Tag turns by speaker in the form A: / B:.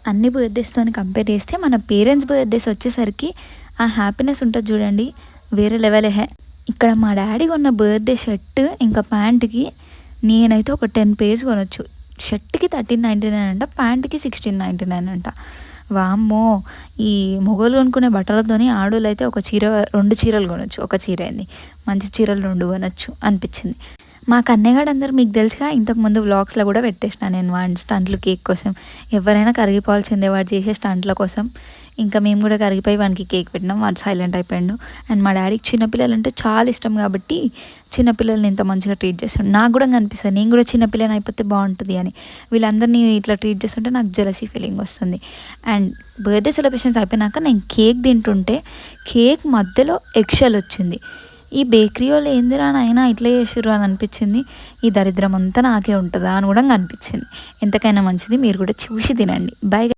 A: అన్ని బర్త్డేస్తో కంపేర్ చేస్తే మన పేరెంట్స్ బర్త్డేస్ వచ్చేసరికి ఆ హ్యాపీనెస్ ఉంటుంది చూడండి, వేరే లెవెల్. ఇక్కడ మా డాడీ కొన్న బర్త్డే షర్ట్ ఇంకా ప్యాంట్కి నేనైతే ఒక 10 పేర్స్ కొనొచ్చు. షర్ట్కి 1399 అంట, ప్యాంట్కి 1699 అంట. వామ్మో, ఈ మొగోళ్ళు కొనుక్కునే బట్టలతోని ఆడోళ్ళు అయితే ఒక చీర 2 చీరలు కొనొచ్చు. ఒక చీర ఏంది, మంచి చీరలు 2 కొనొచ్చు అనిపించింది. మా కన్నయ్యగాడు అందరూ మీకు తెలుసుగా, ఇంతకుముందు వ్లాగ్స్లో కూడా పెట్టేసిన నేను వాడి స్టంట్లు కేక్ కోసం. ఎవరైనా కరిగిపోవాల్సిందే వాడు చేసే స్టంట్ల కోసం. ఇంకా మేము కూడా కరిగిపోయి వానికి కేక్ పెట్టినాం, వాడు సైలెంట్ అయిపోయాడు. అండ్ మా డాడీకి చిన్నపిల్లలు అంటే చాలా ఇష్టం కాబట్టి చిన్నపిల్లల్ని ఇంత మంచిగా ట్రీట్ చేస్తాడు. నాకు కూడా అనిపిస్తుంది నేను కూడా చిన్నపిల్లని అయిపోతే బాగుంటుంది అని. వీళ్ళందరినీ ఇట్లా ట్రీట్ చేస్తుంటే నాకు జెలసీ ఫీలింగ్ వస్తుంది. అండ్ బర్త్డే సెలబ్రేషన్స్ అయిపోయినాక నేను కేక్ తింటుంటే కేక్ మధ్యలో ఎగ్షెల్ వచ్చింది. ఈ బేకరీ వాళ్ళు ఏందిరా నాయనా ఇట్లా చేసిర్రు అని అనిపించింది. ఈ దరిద్రం అంతా నాకే ఉంటుందా అని కూడా అనిపించింది. ఎంతకైనా మంచిది మీరు కూడా చూసి తినండి. బాయ్.